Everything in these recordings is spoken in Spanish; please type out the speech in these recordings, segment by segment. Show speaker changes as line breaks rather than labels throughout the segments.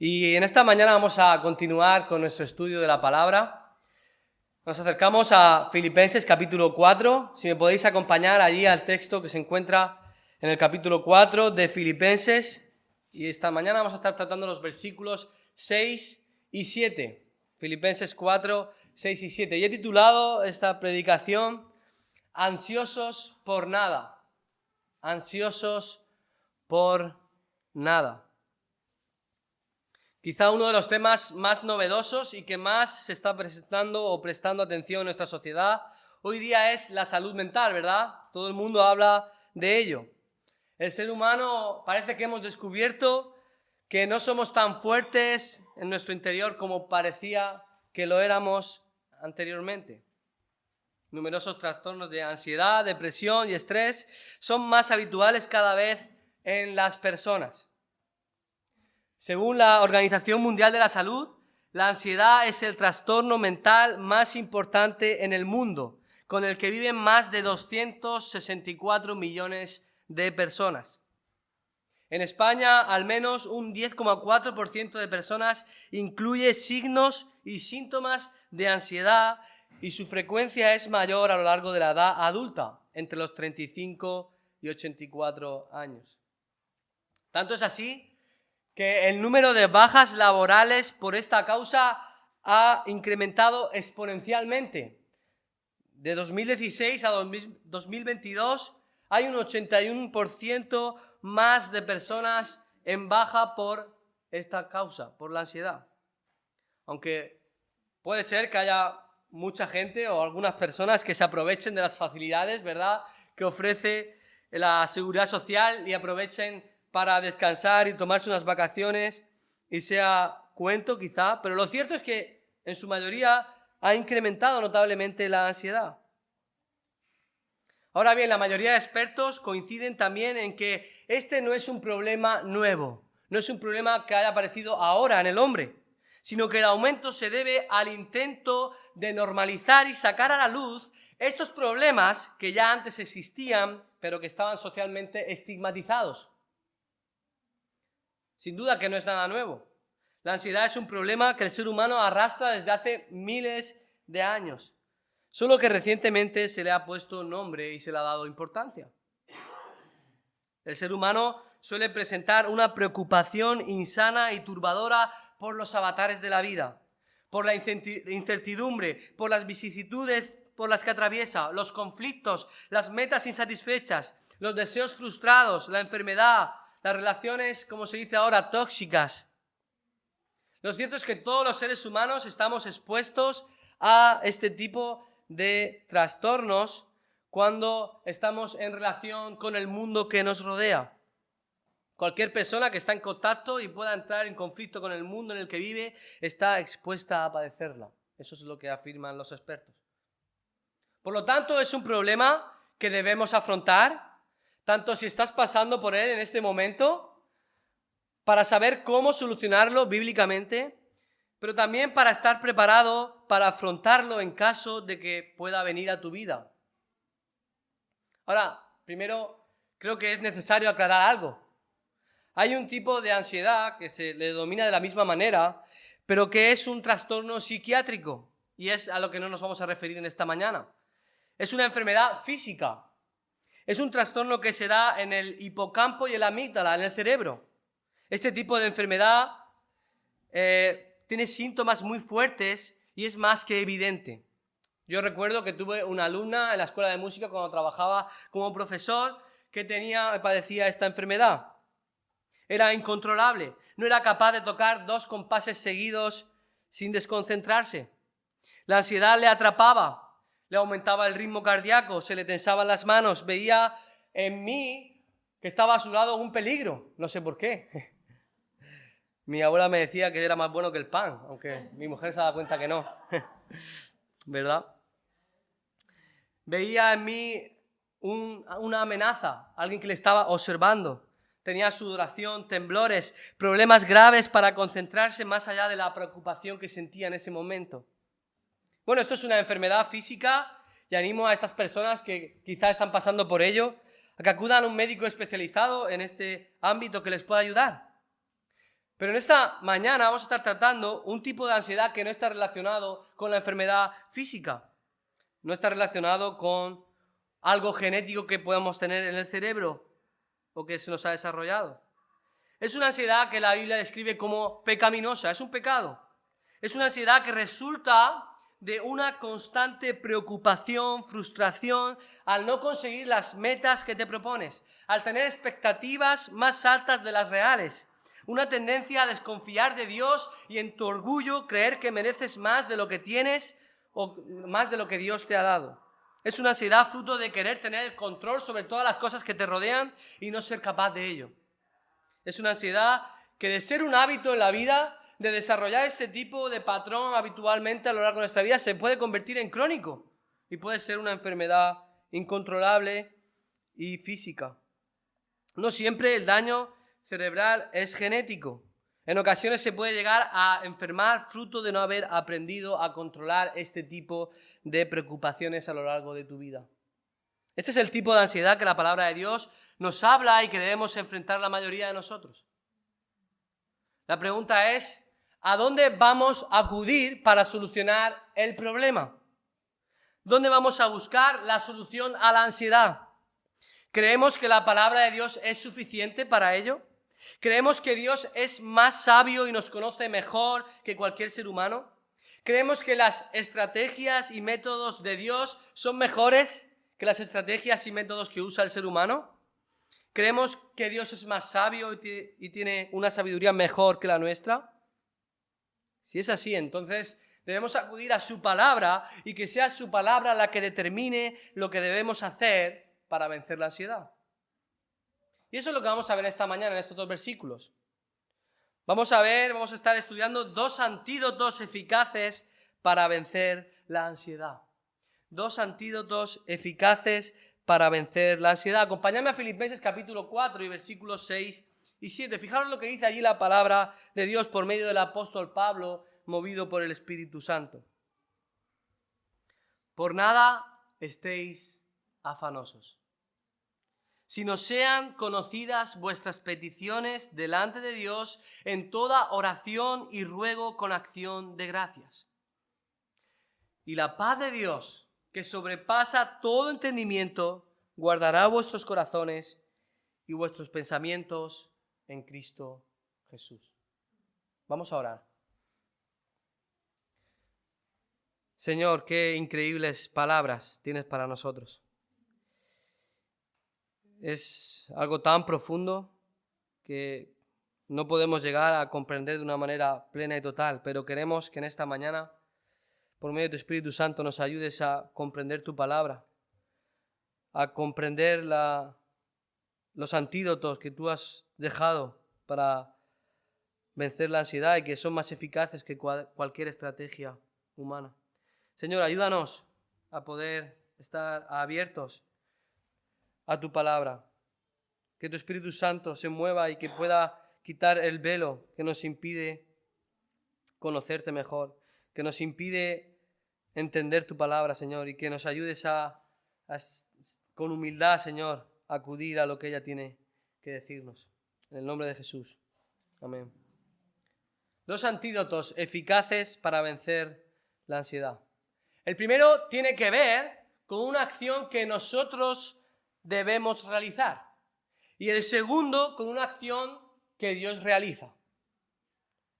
Y en esta mañana vamos a continuar con nuestro estudio de la palabra. Nos acercamos a Filipenses capítulo 4. Si me podéis acompañar allí al texto que se encuentra en el capítulo 4 de Filipenses. Y esta mañana vamos a estar tratando los versículos 6 y 7. Filipenses 4, 6 y 7. Y he titulado esta predicación Ansiosos por nada. Ansiosos por nada. Quizá uno de los temas más novedosos y que más se está presentando o prestando atención en nuestra sociedad hoy día es la salud mental, ¿verdad? Todo el mundo habla de ello. El ser humano parece que hemos descubierto que no somos tan fuertes en nuestro interior como parecía que lo éramos anteriormente. Numerosos trastornos de ansiedad, depresión y estrés son más habituales cada vez en las personas. Según la Organización Mundial de la Salud, la ansiedad es el trastorno mental más importante en el mundo, con el que viven más de 264 millones de personas. En España, al menos un 10,4% de personas incluye signos y síntomas de ansiedad y su frecuencia es mayor a lo largo de la edad adulta, entre los 35 y 84 años. Tanto es así que el número de bajas laborales por esta causa ha incrementado exponencialmente. De 2016 a 2022 hay un 81% más de personas en baja por esta causa, por la ansiedad. Aunque puede ser que haya mucha gente o algunas personas que se aprovechen de las facilidades, ¿verdad?, que ofrece la seguridad social y aprovechen para descansar y tomarse unas vacaciones y sea cuento quizá, pero lo cierto es que en su mayoría ha incrementado notablemente la ansiedad. Ahora bien, la mayoría de expertos coinciden también en que este no es un problema nuevo, no es un problema que haya aparecido ahora en el hombre, sino que el aumento se debe al intento de normalizar y sacar a la luz estos problemas que ya antes existían, pero que estaban socialmente estigmatizados. Sin duda que no es nada nuevo. La ansiedad es un problema que el ser humano arrastra desde hace miles de años, solo que recientemente se le ha puesto nombre y se le ha dado importancia. El ser humano suele presentar una preocupación insana y turbadora por los avatares de la vida, por la incertidumbre, por las vicisitudes por las que atraviesa, los conflictos, las metas insatisfechas, los deseos frustrados, la enfermedad, las relaciones, como se dice ahora, tóxicas. Lo cierto es que todos los seres humanos estamos expuestos a este tipo de trastornos cuando estamos en relación con el mundo que nos rodea. Cualquier persona que está en contacto y pueda entrar en conflicto con el mundo en el que vive está expuesta a padecerla. Eso es lo que afirman los expertos. Por lo tanto, es un problema que debemos afrontar, tanto si estás pasando por él en este momento, para saber cómo solucionarlo bíblicamente, pero también para estar preparado para afrontarlo en caso de que pueda venir a tu vida. Ahora, primero, creo que es necesario aclarar algo. Hay un tipo de ansiedad que se le denomina de la misma manera, pero que es un trastorno psiquiátrico, y es a lo que no nos vamos a referir en esta mañana. Es una enfermedad física. Es un trastorno que se da en el hipocampo y en la amígdala, en el cerebro. Este tipo de enfermedad tiene síntomas muy fuertes y es más que evidente. Yo recuerdo que tuve una alumna en la escuela de música cuando trabajaba como profesor que padecía esta enfermedad. Era incontrolable, no era capaz de tocar 2 compases seguidos sin desconcentrarse. La ansiedad le atrapaba. Le aumentaba el ritmo cardíaco, se le tensaban las manos, veía en mí que estaba a su lado un peligro, no sé por qué. Mi abuela me decía que era más bueno que el pan, aunque mi mujer se daba cuenta que no, ¿verdad? Veía en mí una amenaza, alguien que le estaba observando. Tenía sudoración, temblores, problemas graves para concentrarse más allá de la preocupación que sentía en ese momento. Bueno, esto es una enfermedad física y animo a estas personas que quizá están pasando por ello a que acudan a un médico especializado en este ámbito que les pueda ayudar. Pero en esta mañana vamos a estar tratando un tipo de ansiedad que no está relacionado con la enfermedad física. No está relacionado con algo genético que podamos tener en el cerebro o que se nos ha desarrollado. Es una ansiedad que la Biblia describe como pecaminosa, es un pecado. Es una ansiedad que resulta de una constante preocupación, frustración, al no conseguir las metas que te propones, al tener expectativas más altas de las reales, una tendencia a desconfiar de Dios y en tu orgullo creer que mereces más de lo que tienes o más de lo que Dios te ha dado. Es una ansiedad fruto de querer tener el control sobre todas las cosas que te rodean y no ser capaz de ello. Es una ansiedad que de ser un hábito en la vida, de desarrollar este tipo de patrón habitualmente a lo largo de nuestra vida, se puede convertir en crónico y puede ser una enfermedad incontrolable y física. No siempre el daño cerebral es genético. En ocasiones se puede llegar a enfermar fruto de no haber aprendido a controlar este tipo de preocupaciones a lo largo de tu vida. Este es el tipo de ansiedad que la palabra de Dios nos habla y que debemos enfrentar la mayoría de nosotros. La pregunta es, ¿a dónde vamos a acudir para solucionar el problema? ¿Dónde vamos a buscar la solución a la ansiedad? ¿Creemos que la palabra de Dios es suficiente para ello? ¿Creemos que Dios es más sabio y nos conoce mejor que cualquier ser humano? ¿Creemos que las estrategias y métodos de Dios son mejores que las estrategias y métodos que usa el ser humano? ¿Creemos que Dios es más sabio y tiene una sabiduría mejor que la nuestra? Si es así, entonces debemos acudir a su palabra y que sea su palabra la que determine lo que debemos hacer para vencer la ansiedad. Y eso es lo que vamos a ver esta mañana en estos dos versículos. Vamos a estar estudiando dos antídotos eficaces para vencer la ansiedad. Dos antídotos eficaces para vencer la ansiedad. Acompáñame a Filipenses capítulo 4 y versículos 6 y 7. Fijaros lo que dice allí la palabra de Dios por medio del apóstol Pablo, movido por el Espíritu Santo. Por nada estéis afanosos, sino sean conocidas vuestras peticiones delante de Dios en toda oración y ruego con acción de gracias. Y la paz de Dios, que sobrepasa todo entendimiento, guardará vuestros corazones y vuestros pensamientos en Cristo Jesús. Vamos a orar. Señor, qué increíbles palabras tienes para nosotros. Es algo tan profundo que no podemos llegar a comprender de una manera plena y total, pero queremos que en esta mañana, por medio de tu Espíritu Santo, nos ayudes a comprender tu palabra, a comprender los antídotos que tú has dejado para vencer la ansiedad y que son más eficaces que cualquier estrategia humana. Señor, ayúdanos a poder estar abiertos a tu palabra, que tu Espíritu Santo se mueva y que pueda quitar el velo que nos impide conocerte mejor, que nos impide entender tu palabra, Señor, y que nos ayudes con humildad, Señor, a acudir a lo que ella tiene que decirnos. En el nombre de Jesús. Amén. Dos antídotos eficaces para vencer la ansiedad. El primero tiene que ver con una acción que nosotros debemos realizar. Y el segundo, con una acción que Dios realiza.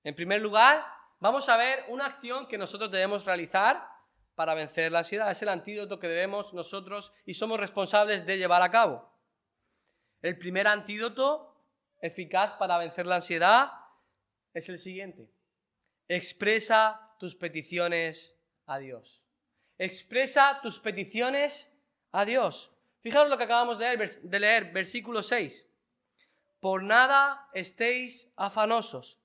En primer lugar, vamos a ver una acción que nosotros debemos realizar para vencer la ansiedad. Es el antídoto que debemos nosotros y somos responsables de llevar a cabo. El primer antídoto eficaz para vencer la ansiedad es el siguiente. Expresa tus peticiones a Dios. Expresa tus peticiones a Dios. Fijaros lo que acabamos de leer, versículo 6. Por nada estéis afanosos,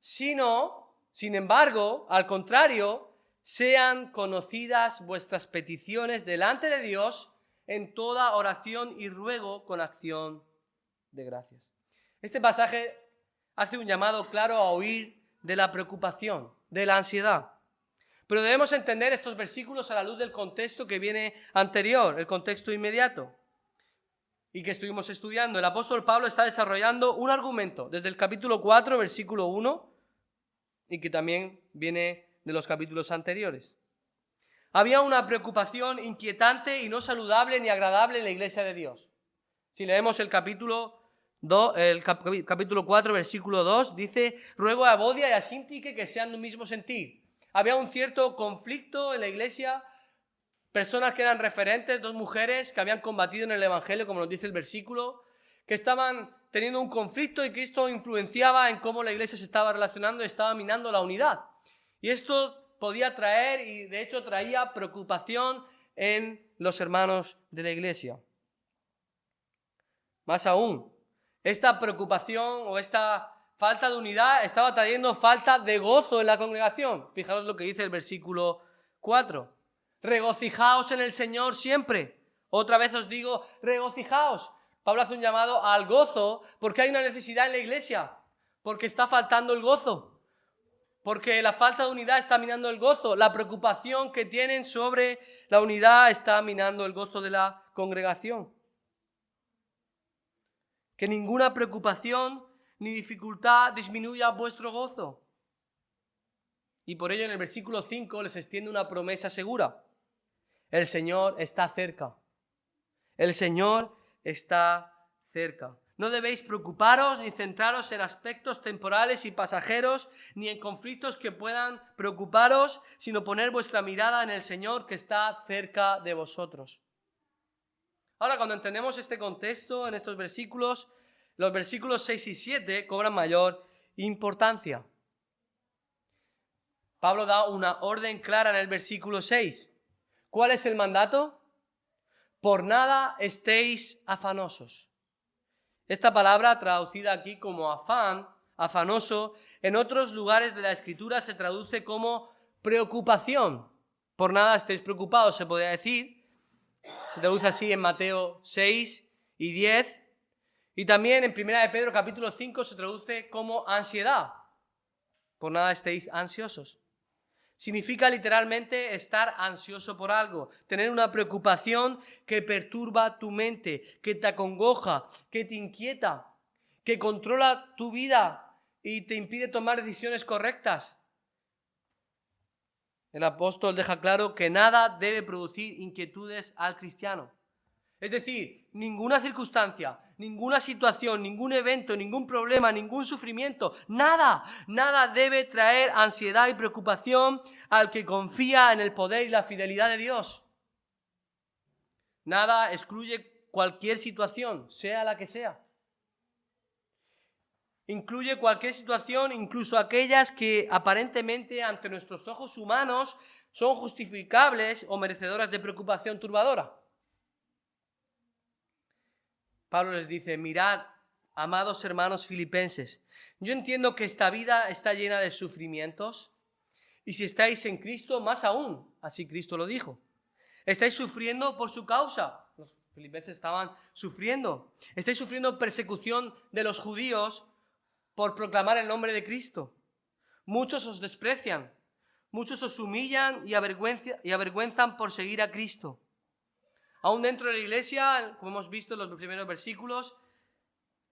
sino, sin embargo, al contrario, sean conocidas vuestras peticiones delante de Dios en toda oración y ruego con acción de gracias. Este pasaje hace un llamado claro a huir de la preocupación, de la ansiedad. Pero debemos entender estos versículos a la luz del contexto que viene anterior, el contexto inmediato. y que estuvimos estudiando. El apóstol Pablo está desarrollando un argumento desde el capítulo 4, versículo 1, y que también viene de los capítulos anteriores. Había una preocupación inquietante y no saludable ni agradable en la iglesia de Dios. Si leemos el capítulo 4, versículo 2, dice: ruego a Evodia y a Síntique que sean de un mismo sentir. Había un cierto conflicto en la iglesia, personas que eran referentes, 2 mujeres que habían combatido en el evangelio, como nos dice el versículo, que estaban teniendo un conflicto y que esto influenciaba en cómo la iglesia se estaba relacionando y estaba minando la unidad. Y esto podía traer, y de hecho traía, preocupación en los hermanos de la iglesia. Más aún, esta preocupación o esta falta de unidad estaba trayendo falta de gozo en la congregación. Fijaros lo que dice el versículo 4. Regocijaos en el Señor siempre. Otra vez os digo, regocijaos. Pablo hace un llamado al gozo porque hay una necesidad en la iglesia, porque está faltando el gozo. Porque la falta de unidad está minando el gozo. La preocupación que tienen sobre la unidad está minando el gozo de la congregación. Que ninguna preocupación ni dificultad disminuya vuestro gozo. Y por ello en el versículo 5 les extiende una promesa segura. El Señor está cerca. El Señor está cerca. No debéis preocuparos ni centraros en aspectos temporales y pasajeros, ni en conflictos que puedan preocuparos, sino poner vuestra mirada en el Señor que está cerca de vosotros. Ahora, cuando entendemos este contexto en estos versículos, los versículos 6 y 7 cobran mayor importancia. Pablo da una orden clara en el versículo 6. ¿Cuál es el mandato? Por nada estéis afanosos. Esta palabra, traducida aquí como afán, afanoso, en otros lugares de la Escritura se traduce como preocupación. Por nada estéis preocupados, se podría decir. Se traduce así en Mateo 6 y 10. Y también en 1 de Pedro capítulo 5 se traduce como ansiedad. Por nada estéis ansiosos. Significa literalmente estar ansioso por algo, tener una preocupación que perturba tu mente, que te acongoja, que te inquieta, que controla tu vida y te impide tomar decisiones correctas. El apóstol deja claro que nada debe producir inquietudes al cristiano. Es decir, ninguna circunstancia, ninguna situación, ningún evento, ningún problema, ningún sufrimiento, nada debe traer ansiedad y preocupación al que confía en el poder y la fidelidad de Dios. Nada excluye cualquier situación, sea la que sea. Incluye cualquier situación, incluso aquellas que aparentemente ante nuestros ojos humanos son justificables o merecedoras de preocupación turbadora. Pablo les dice: mirad, amados hermanos filipenses, yo entiendo que esta vida está llena de sufrimientos, y si estáis en Cristo, más aún, así Cristo lo dijo. Estáis sufriendo por su causa. Los filipenses estaban sufriendo. Estáis sufriendo persecución de los judíos por proclamar el nombre de Cristo. Muchos os desprecian, muchos os humillan y avergüenzan por seguir a Cristo. Aún dentro de la iglesia, como hemos visto en los primeros versículos,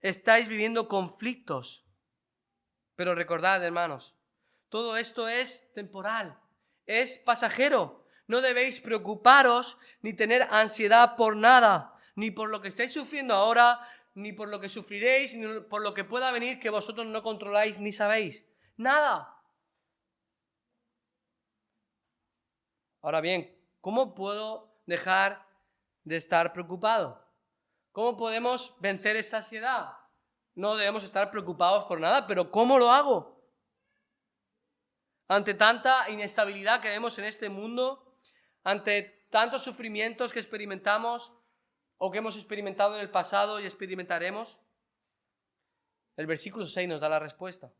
estáis viviendo conflictos. Pero recordad, hermanos, todo esto es temporal, es pasajero. No debéis preocuparos ni tener ansiedad por nada, ni por lo que estáis sufriendo ahora, ni por lo que sufriréis, ni por lo que pueda venir que vosotros no controláis ni sabéis. Nada. Ahora bien, ¿cómo puedo dejar de estar preocupado? ¿Cómo podemos vencer esta ansiedad? No debemos estar preocupados por nada, pero ¿cómo lo hago? Ante tanta inestabilidad que vemos en este mundo, ante tantos sufrimientos que experimentamos o que hemos experimentado en el pasado y experimentaremos, el versículo 6 nos da la respuesta.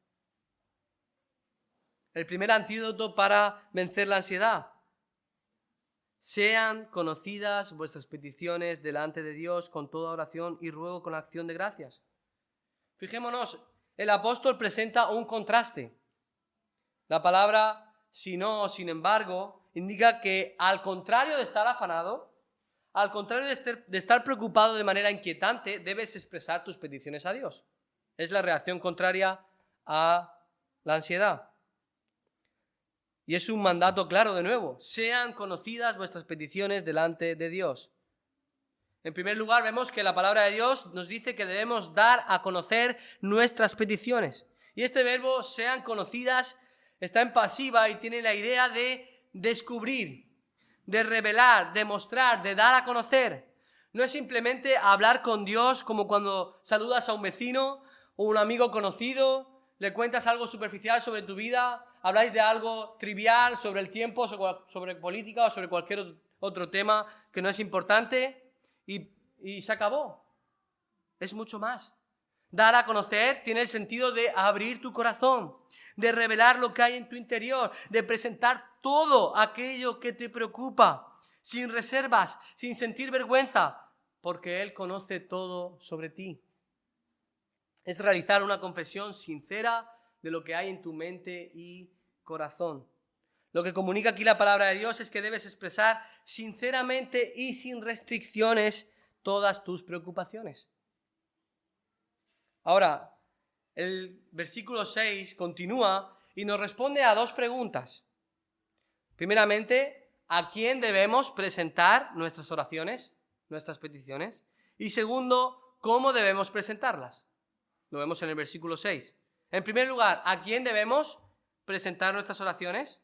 El primer antídoto para vencer la ansiedad: sean conocidas vuestras peticiones delante de Dios con toda oración y ruego con acción de gracias. Fijémonos, el apóstol presenta un contraste. La palabra si no o sin embargo indica que al contrario de estar afanado, Al contrario de estar preocupado de manera inquietante, debes expresar tus peticiones a Dios. Es la reacción contraria a la ansiedad. Y es un mandato claro de nuevo. Sean conocidas vuestras peticiones delante de Dios. En primer lugar, vemos que la palabra de Dios nos dice que debemos dar a conocer nuestras peticiones. Y este verbo, sean conocidas, está en pasiva y tiene la idea de descubrir, de revelar, de mostrar, de dar a conocer. No es simplemente hablar con Dios como cuando saludas a un vecino o un amigo conocido, le cuentas algo superficial sobre tu vida, habláis de algo trivial sobre el tiempo, sobre política o sobre cualquier otro tema que no es importante y se acabó. Es mucho más. Dar a conocer tiene el sentido de abrir tu corazón, de revelar lo que hay en tu interior, de presentar todo aquello que te preocupa, sin reservas, sin sentir vergüenza, porque Él conoce todo sobre ti. Es realizar una confesión sincera de lo que hay en tu mente y corazón. Lo que comunica aquí la palabra de Dios es que debes expresar sinceramente y sin restricciones todas tus preocupaciones. Ahora, el versículo 6 continúa y nos responde a dos preguntas. Primeramente, ¿a quién debemos presentar nuestras oraciones, nuestras peticiones? Y segundo, ¿cómo debemos presentarlas? Lo vemos en el versículo 6. En primer lugar, ¿a quién debemos presentar nuestras oraciones?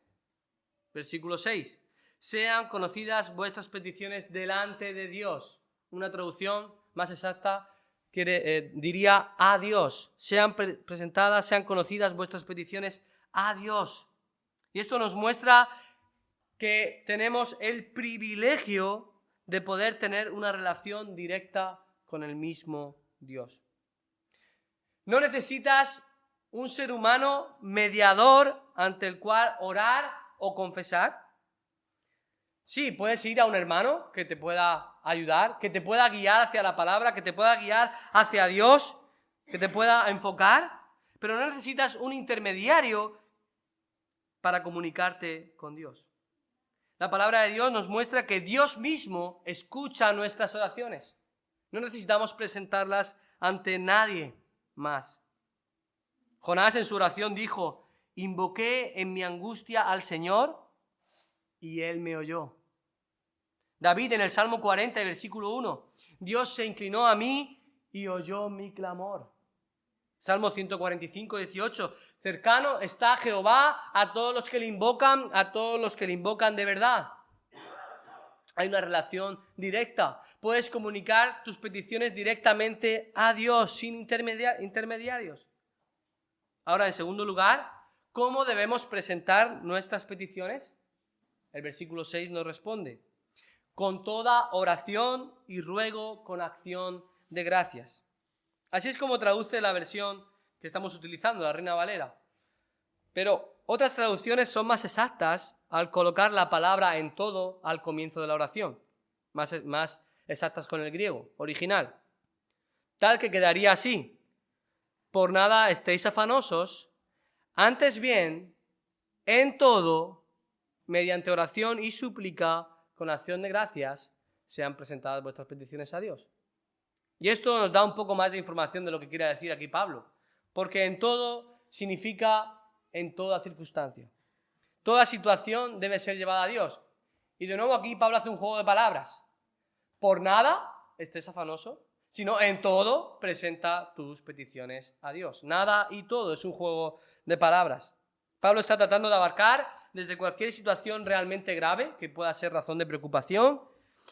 Versículo 6. Sean conocidas vuestras peticiones delante de Dios. Una traducción más exacta diría a Dios. Sean presentadas, sean conocidas vuestras peticiones a Dios. Y esto nos muestra que tenemos el privilegio de poder tener una relación directa con el mismo Dios. No necesitas un ser humano mediador ante el cual orar o confesar. Sí, puedes ir a un hermano que te pueda ayudar, que te pueda guiar hacia la palabra, que te pueda guiar hacia Dios, que te pueda enfocar, pero no necesitas un intermediario para comunicarte con Dios. La palabra de Dios nos muestra que Dios mismo escucha nuestras oraciones. No necesitamos presentarlas ante nadie más. Jonás en su oración dijo: invoqué en mi angustia al Señor y Él me oyó. David en el Salmo 40, versículo 1, Dios se inclinó a mí y oyó mi clamor. Salmo 145, 18, cercano está Jehová a todos los que le invocan, a todos los que le invocan de verdad. Hay una relación directa. Puedes comunicar tus peticiones directamente a Dios, sin intermediarios. Ahora, en segundo lugar, ¿cómo debemos presentar nuestras peticiones? El versículo 6 nos responde: con toda oración y ruego con acción de gracias. Así es como traduce la versión que estamos utilizando, la Reina Valera. Pero otras traducciones son más exactas al colocar la palabra en todo al comienzo de la oración, más exactas con el griego original. Tal que quedaría así: por nada estéis afanosos, antes bien, en todo, mediante oración y súplica, con acción de gracias, sean presentadas vuestras peticiones a Dios. Y esto nos da un poco más de información de lo que quiere decir aquí Pablo, porque en todo significa en toda circunstancia. Toda situación debe ser llevada a Dios. Y de nuevo aquí Pablo hace un juego de palabras. Por nada estés afanoso, sino en todo presenta tus peticiones a Dios. Nada y todo es un juego de palabras. Pablo está tratando de abarcar desde cualquier situación realmente grave que pueda ser razón de preocupación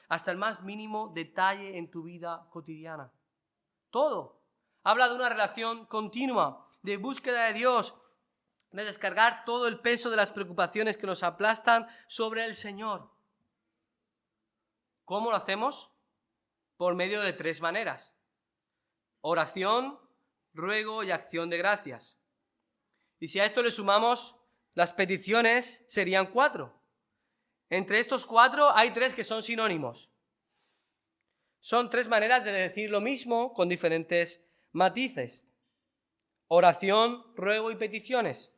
hasta el más mínimo detalle en tu vida cotidiana. Todo. Habla de una relación continua, de búsqueda de Dios, de descargar todo el peso de las preocupaciones que nos aplastan sobre el Señor. ¿Cómo lo hacemos? Por medio de 3 maneras: oración, ruego y acción de gracias. Y si a esto le sumamos las peticiones, serían 4. Entre estos 4 hay 3 que son sinónimos. Son 3 maneras de decir lo mismo con diferentes matices: oración, ruego y peticiones.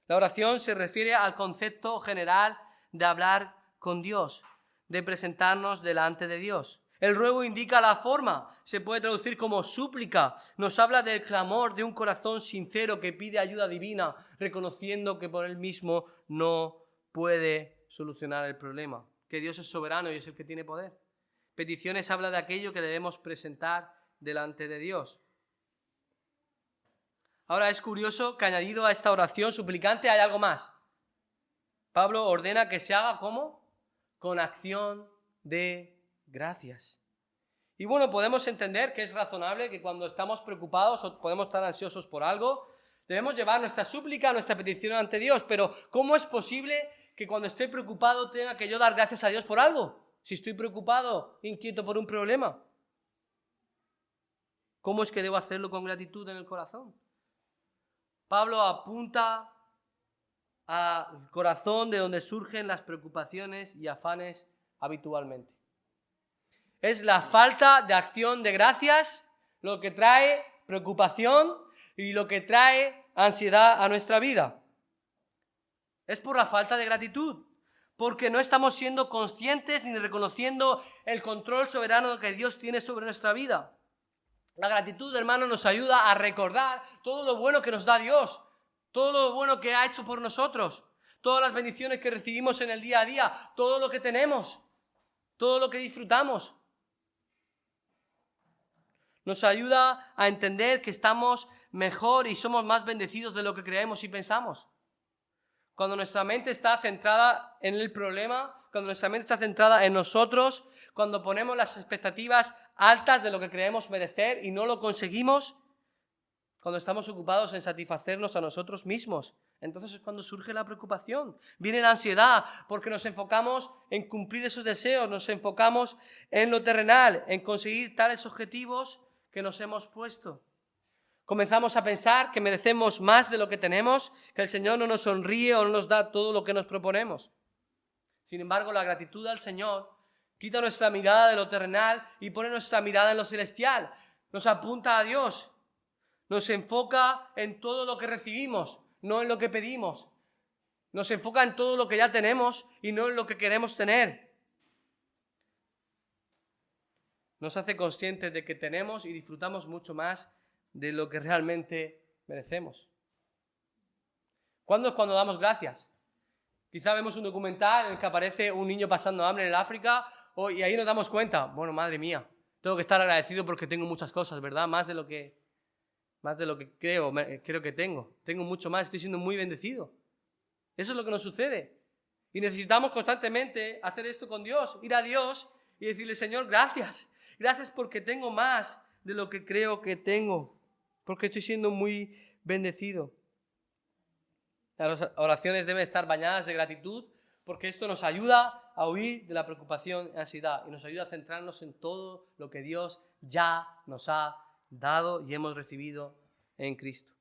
La oración se refiere al concepto general de hablar con Dios, de presentarnos delante de Dios. El ruego indica la forma, se puede traducir como súplica. Nos habla del clamor de un corazón sincero que pide ayuda divina, reconociendo que por él mismo no puede solucionar el problema, que Dios es soberano y es el que tiene poder. Peticiones habla de aquello que debemos presentar delante de Dios. Ahora es curioso que añadido a esta oración suplicante hay algo más. Pablo ordena que se haga ¿cómo? Con acción de gracias. Y bueno, podemos entender que es razonable que cuando estamos preocupados o podemos estar ansiosos por algo, debemos llevar nuestra súplica, nuestra petición ante Dios. Pero ¿cómo es posible que cuando estoy preocupado tenga que yo dar gracias a Dios por algo? Si estoy preocupado, inquieto por un problema. ¿Cómo es que debo hacerlo con gratitud en el corazón? Pablo apunta al corazón de donde surgen las preocupaciones y afanes habitualmente. Es la falta de acción de gracias lo que trae preocupación y lo que trae ansiedad a nuestra vida. Es por la falta de gratitud, porque no estamos siendo conscientes ni reconociendo el control soberano que Dios tiene sobre nuestra vida. La gratitud, hermano, nos ayuda a recordar todo lo bueno que nos da Dios, todo lo bueno que ha hecho por nosotros, todas las bendiciones que recibimos en el día a día, todo lo que tenemos, todo lo que disfrutamos. Nos ayuda a entender que estamos mejor y somos más bendecidos de lo que creemos y pensamos. Cuando nuestra mente está centrada en el problema, cuando nuestra mente está centrada en nosotros, cuando ponemos las expectativas altas de lo que creemos merecer y no lo conseguimos, cuando estamos ocupados en satisfacernos a nosotros mismos, entonces es cuando surge la preocupación. Viene la ansiedad porque nos enfocamos en cumplir esos deseos, nos enfocamos en lo terrenal, en conseguir tales objetivos que nos hemos puesto. Comenzamos a pensar que merecemos más de lo que tenemos, que el Señor no nos sonríe o no nos da todo lo que nos proponemos. Sin embargo, la gratitud al Señor quita nuestra mirada de lo terrenal y pone nuestra mirada en lo celestial. Nos apunta a Dios, nos enfoca en todo lo que recibimos, no en lo que pedimos. Nos enfoca en todo lo que ya tenemos y no en lo que queremos tener. Nos hace conscientes de que tenemos y disfrutamos mucho más de lo que realmente merecemos. ¿Cuándo es cuando damos gracias? Quizá vemos un documental en el que aparece un niño pasando hambre en el África y ahí nos damos cuenta, bueno, madre mía, tengo que estar agradecido porque tengo muchas cosas, ¿verdad? Más de lo que creo que tengo. Tengo mucho más, estoy siendo muy bendecido. Eso es lo que nos sucede. Y necesitamos constantemente hacer esto con Dios, ir a Dios y decirle, Señor, gracias. Gracias porque tengo más de lo que creo que tengo, porque estoy siendo muy bendecido. Las oraciones deben estar bañadas de gratitud porque esto nos ayuda a huir de la preocupación y ansiedad y nos ayuda a centrarnos en todo lo que Dios ya nos ha dado y hemos recibido en Cristo.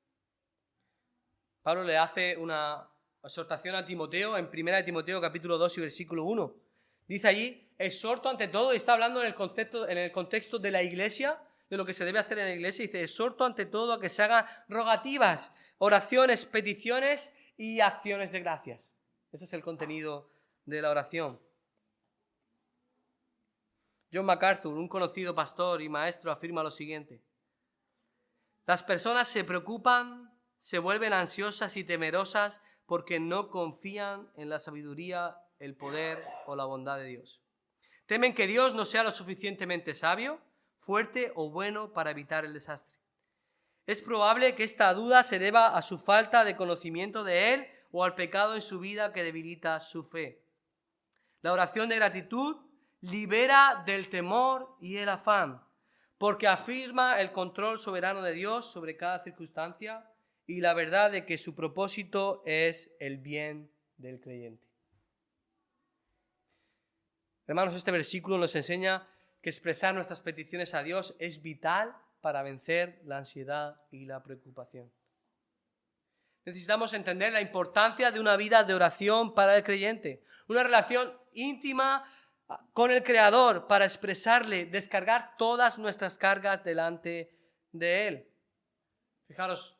Pablo le hace una exhortación a Timoteo en 1 Timoteo capítulo 2 y versículo 1. Dice allí, exhorto ante todo, y está hablando en el contexto de la iglesia, de lo que se debe hacer en la iglesia. Dice, exhorto ante todo a que se hagan rogativas, oraciones, peticiones y acciones de gracias. Ese es el contenido de la oración. John MacArthur, un conocido pastor y maestro, afirma lo siguiente. Las personas se preocupan, se vuelven ansiosas y temerosas porque no confían en la sabiduría, el poder o la bondad de Dios. Temen que Dios no sea lo suficientemente sabio, fuerte o bueno para evitar el desastre. Es probable que esta duda se deba a su falta de conocimiento de Él o al pecado en su vida que debilita su fe. La oración de gratitud libera del temor y el afán, porque afirma el control soberano de Dios sobre cada circunstancia y la verdad de que su propósito es el bien del creyente. Hermanos, este versículo nos enseña que expresar nuestras peticiones a Dios es vital para vencer la ansiedad y la preocupación. Necesitamos entender la importancia de una vida de oración para el creyente, una relación íntima con el Creador para expresarle, descargar todas nuestras cargas delante de Él. Fijaros,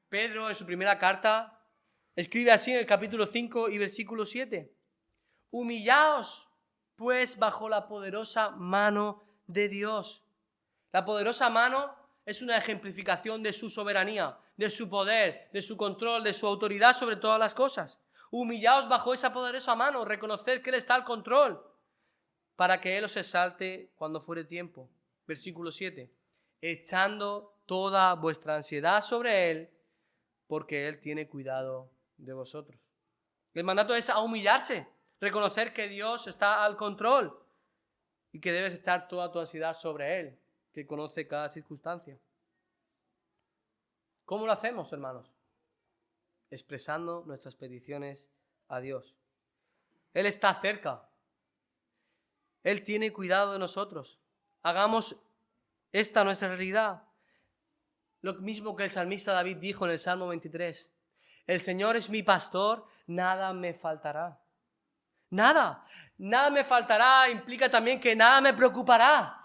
Pedro en su primera carta escribe así en el capítulo 5 y versículo 7. Humillaos pues bajo la poderosa mano de Dios. La poderosa mano es una ejemplificación de su soberanía, de su poder, de su control, de su autoridad sobre todas las cosas. Humillaos bajo esa poderosa mano, reconoced que Él está al control, para que Él os exalte cuando fuere tiempo. Versículo 7. Echando toda vuestra ansiedad sobre Él, porque Él tiene cuidado de vosotros. El mandato es a humillarse, reconocer que Dios está al control y que debes echar toda tu ansiedad sobre Él, que conoce cada circunstancia. ¿Cómo lo hacemos, hermanos? Expresando nuestras peticiones a Dios. Él está cerca. Él tiene cuidado de nosotros. Hagamos esta nuestra realidad. Lo mismo que el salmista David dijo en el Salmo 23. El Señor es mi pastor, nada me faltará. Nada me faltará implica también que nada me preocupará.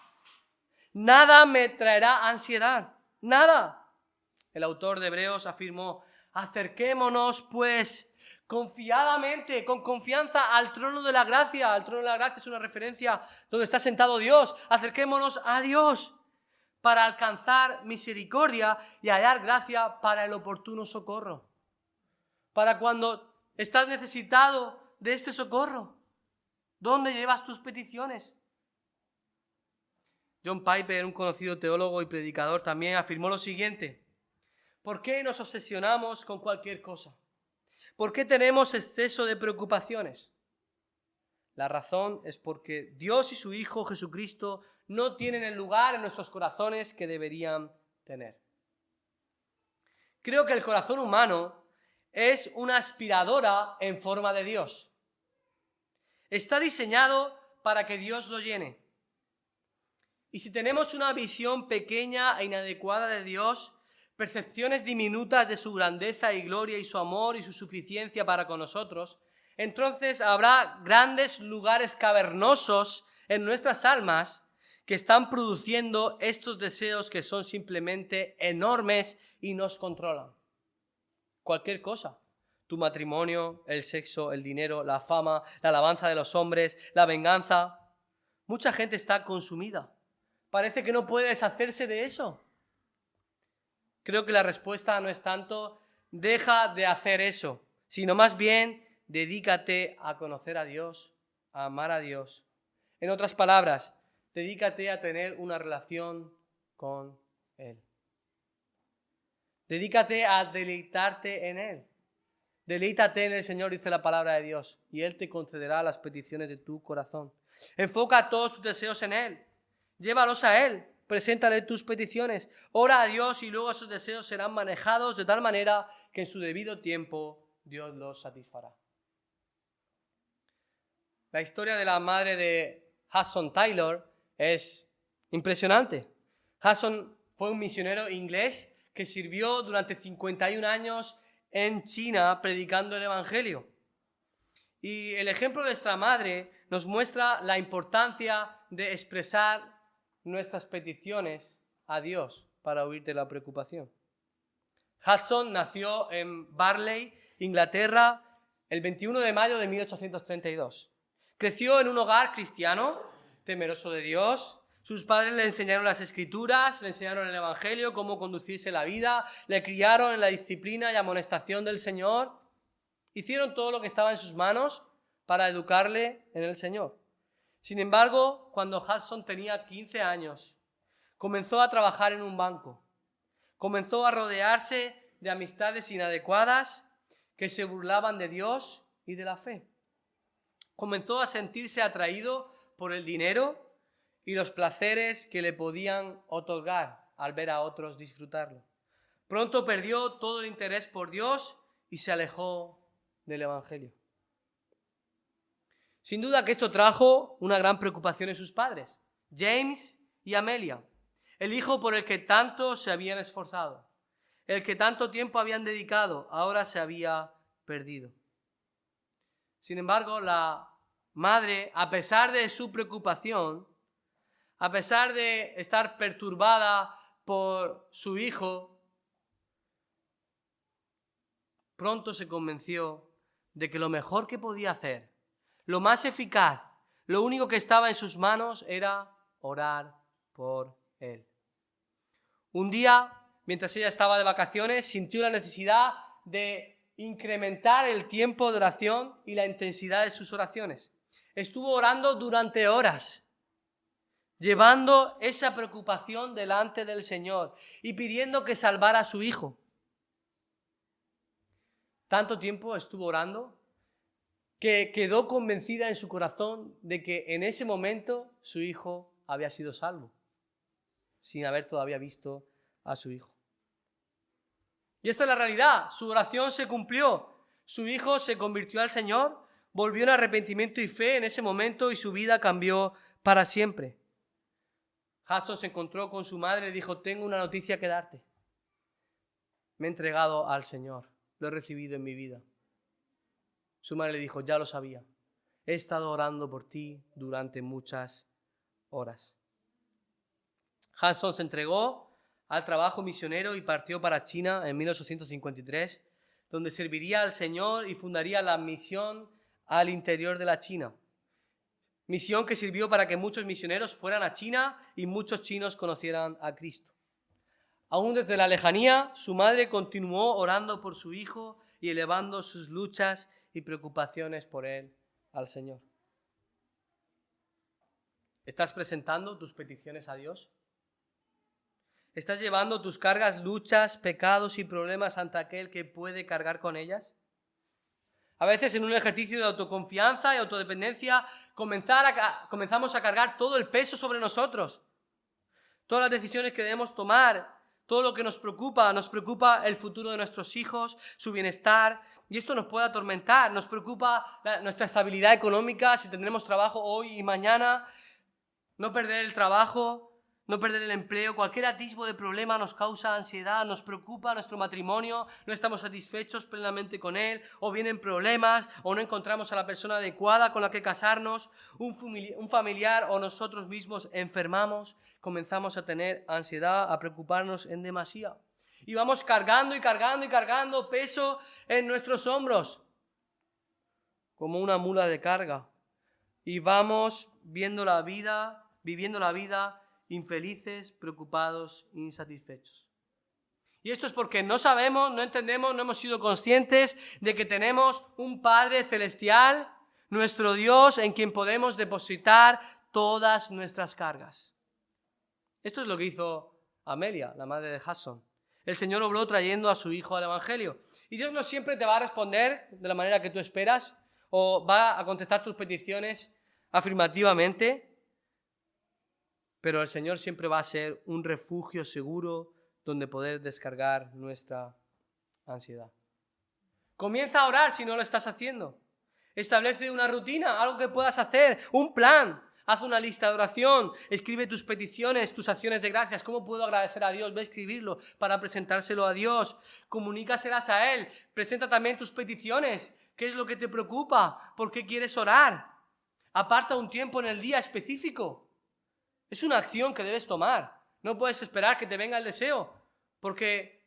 Nada me traerá ansiedad. Nada. El autor de Hebreos afirmó, acerquémonos pues confiadamente, con confianza al trono de la gracia. El trono de la gracia es una referencia donde está sentado Dios. Acerquémonos a Dios para alcanzar misericordia y hallar gracia para el oportuno socorro. Para cuando estás necesitado de este socorro. ¿Dónde llevas tus peticiones? John Piper, un conocido teólogo y predicador, también afirmó lo siguiente. ¿Por qué nos obsesionamos con cualquier cosa? ¿Por qué tenemos exceso de preocupaciones? La razón es porque Dios y su Hijo Jesucristo no tienen el lugar en nuestros corazones que deberían tener. Creo que el corazón humano es una aspiradora en forma de Dios. Está diseñado para que Dios lo llene. Y si tenemos una visión pequeña e inadecuada de Dios, percepciones diminutas de su grandeza y gloria y su amor y su suficiencia para con nosotros, entonces habrá grandes lugares cavernosos en nuestras almas que están produciendo estos deseos que son simplemente enormes y nos controlan. Cualquier cosa. Tu matrimonio, el sexo, el dinero, la fama, la alabanza de los hombres, la venganza. Mucha gente está consumida. Parece que no puede deshacerse de eso. Creo que la respuesta no es tanto deja de hacer eso, sino más bien dedícate a conocer a Dios, a amar a Dios. En otras palabras, dedícate a tener una relación con Él. Dedícate a deleitarte en Él. Deleítate en el Señor, dice la palabra de Dios, y Él te concederá las peticiones de tu corazón. Enfoca todos tus deseos en Él. Llévalos a Él. Preséntale tus peticiones. Ora a Dios y luego esos deseos serán manejados de tal manera que en su debido tiempo Dios los satisfará. La historia de la madre de Hudson Taylor es impresionante. Hudson fue un misionero inglés que sirvió durante 51 años en China predicando el Evangelio. Y el ejemplo de nuestra madre nos muestra la importancia de expresar nuestras peticiones a Dios para huir de la preocupación. Hudson nació en Barley, Inglaterra, el 21 de mayo de 1832. Creció en un hogar cristiano, temeroso de Dios. Sus padres le enseñaron las Escrituras, le enseñaron el Evangelio, cómo conducirse la vida, le criaron en la disciplina y amonestación del Señor. Hicieron todo lo que estaba en sus manos para educarle en el Señor. Sin embargo, cuando Hudson tenía 15 años, comenzó a trabajar en un banco. Comenzó a rodearse de amistades inadecuadas que se burlaban de Dios y de la fe. Comenzó a sentirse atraído por el dinero y los placeres que le podían otorgar al ver a otros disfrutarlo. Pronto perdió todo el interés por Dios y se alejó del Evangelio. Sin duda que esto trajo una gran preocupación en sus padres, James y Amelia, el hijo por el que tanto se habían esforzado, el que tanto tiempo habían dedicado, ahora se había perdido. Sin embargo, la madre, a pesar de su preocupación, a pesar de estar perturbada por su hijo, pronto se convenció de que lo mejor que podía hacer, lo más eficaz, Lo único que estaba en sus manos era orar por él. Un día, mientras ella estaba de vacaciones, sintió la necesidad de incrementar el tiempo de oración y la intensidad de sus oraciones. Estuvo orando durante horas, llevando esa preocupación delante del Señor y pidiendo que salvara a su hijo. Tanto tiempo estuvo orando que quedó convencida en su corazón de que en ese momento su hijo había sido salvo, sin haber todavía visto a su hijo. Y esta es la realidad, su oración se cumplió, su hijo se convirtió al Señor, volvió en arrepentimiento y fe en ese momento y su vida cambió para siempre. Hudson se encontró con su madre y dijo: tengo una noticia que darte. Me he entregado al Señor, lo he recibido en mi vida. Su madre le dijo: ya lo sabía, he estado orando por ti durante muchas horas. Hudson se entregó al trabajo misionero y partió para China en 1853, donde serviría al Señor y fundaría la misión al interior de la China. Misión que sirvió para que muchos misioneros fueran a China y muchos chinos conocieran a Cristo. Aún desde la lejanía, su madre continuó orando por su hijo y elevando sus luchas y preocupaciones por él al Señor. ¿Estás presentando tus peticiones a Dios? ¿Estás llevando tus cargas, luchas, pecados y problemas ante aquel que puede cargar con ellas? A veces en un ejercicio de autoconfianza y autodependencia comenzamos a cargar todo el peso sobre nosotros. Todas las decisiones que debemos tomar, todo lo que nos preocupa el futuro de nuestros hijos, su bienestar, y esto nos puede atormentar. Nos preocupa nuestra estabilidad económica, si tendremos trabajo hoy y mañana, no perder el trabajo, no perder el empleo. Cualquier atisbo de problema nos causa ansiedad, nos preocupa nuestro matrimonio, no estamos satisfechos plenamente con él, o vienen problemas, o no encontramos a la persona adecuada con la que casarnos, un familiar o nosotros mismos enfermamos, comenzamos a tener ansiedad, a preocuparnos en demasía. Y vamos cargando y cargando y cargando peso en nuestros hombros, como una mula de carga. Y vamos viviendo la vida infelices, preocupados, insatisfechos. Y esto es porque no sabemos, no entendemos, no hemos sido conscientes de que tenemos un Padre celestial, nuestro Dios, en quien podemos depositar todas nuestras cargas. Esto es lo que hizo Amelia, la madre de Hudson. El Señor obró trayendo a su hijo al Evangelio. Y Dios no siempre te va a responder de la manera que tú esperas o va a contestar tus peticiones afirmativamente, pero el Señor siempre va a ser un refugio seguro donde poder descargar nuestra ansiedad. Comienza a orar si no lo estás haciendo. Establece una rutina, algo que puedas hacer, un plan. Haz una lista de oración, escribe tus peticiones, tus acciones de gracias. ¿Cómo puedo agradecer a Dios? Ve a escribirlo para presentárselo a Dios. Comunícaselas a Él. Presenta también tus peticiones. ¿Qué es lo que te preocupa? ¿Por qué quieres orar? Aparta un tiempo en el día específico. Es una acción que debes tomar. No puedes esperar que te venga el deseo, porque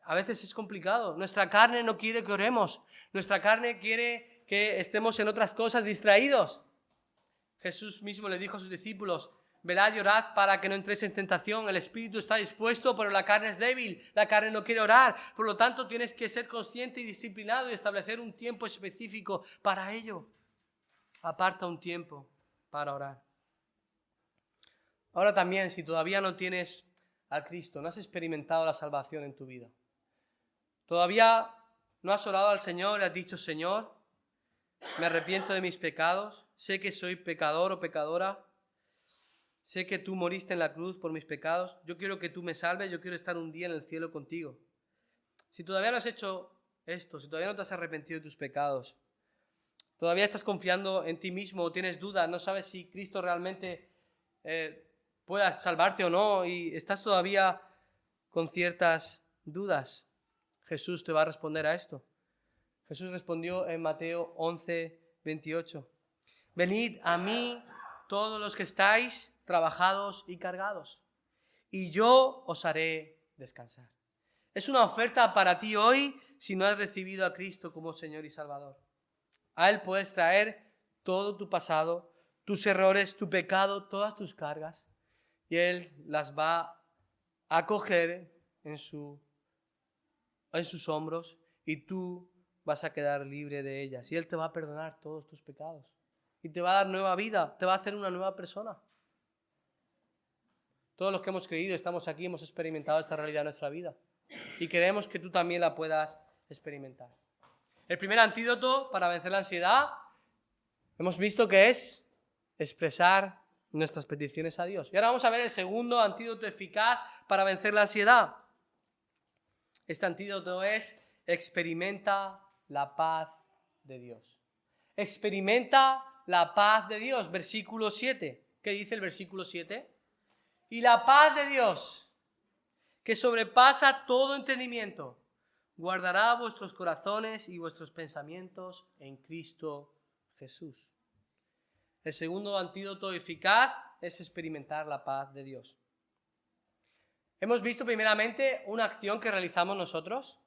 a veces es complicado. Nuestra carne no quiere que oremos. Nuestra carne quiere que estemos en otras cosas distraídos. Jesús mismo le dijo a sus discípulos: velad y orad para que no entréis en tentación. El espíritu está dispuesto, pero la carne es débil. La carne no quiere orar. Por lo tanto, tienes que ser consciente y disciplinado y establecer un tiempo específico para ello. Aparta un tiempo para orar. Ahora también, si todavía no tienes a Cristo, no has experimentado la salvación en tu vida, todavía no has orado al Señor y has dicho: Señor, me arrepiento de mis pecados, sé que soy pecador o pecadora, sé que tú moriste en la cruz por mis pecados, yo quiero que tú me salves, yo quiero estar un día en el cielo contigo. Si todavía no has hecho esto, si todavía no te has arrepentido de tus pecados, todavía estás confiando en ti mismo o tienes dudas, no sabes si Cristo realmente pueda salvarte o no y estás todavía con ciertas dudas, Jesús te va a responder a esto. Jesús respondió en Mateo 11:28. Venid a mí todos los que estáis trabajados y cargados, y yo os haré descansar. Es una oferta para ti hoy si no has recibido a Cristo como Señor y Salvador. A Él puedes traer todo tu pasado, tus errores, tu pecado, todas tus cargas. Y Él las va a coger en sus hombros y tú vas a quedar libre de ellas. Y Él te va a perdonar todos tus pecados. Y te va a dar nueva vida, te va a hacer una nueva persona. Todos los que hemos creído, estamos aquí, hemos experimentado esta realidad en nuestra vida. Y queremos que tú también la puedas experimentar. El primer antídoto para vencer la ansiedad, hemos visto que es expresar nuestras peticiones a Dios. Y ahora vamos a ver el segundo antídoto eficaz para vencer la ansiedad. Este antídoto es: experimenta la paz de Dios. Experimenta la paz de Dios. Versículo 7. ¿Qué dice el versículo 7? Y la paz de Dios, que sobrepasa todo entendimiento, guardará vuestros corazones y vuestros pensamientos en Cristo Jesús. El segundo antídoto eficaz es experimentar la paz de Dios. Hemos visto primeramente una acción que realizamos nosotros,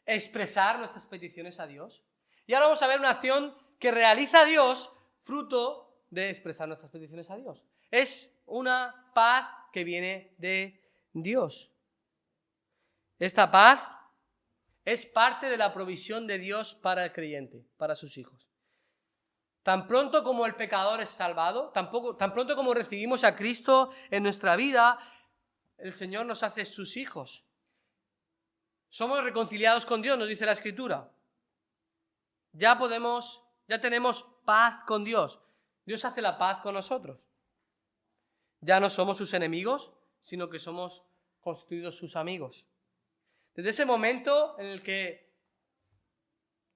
expresar nuestras peticiones a Dios. Y ahora vamos a ver una acción que realiza Dios, fruto de expresar nuestras peticiones a Dios. Es una paz que viene de Dios. Esta paz es parte de la provisión de Dios para el creyente, para sus hijos. Tan pronto como el pecador es salvado, tan pronto como recibimos a Cristo en nuestra vida, el Señor nos hace sus hijos. Somos reconciliados con Dios, nos dice la Escritura. Ya tenemos paz con Dios. Dios hace la paz con nosotros. Ya no somos sus enemigos, sino que somos constituidos sus amigos. Desde ese momento en el que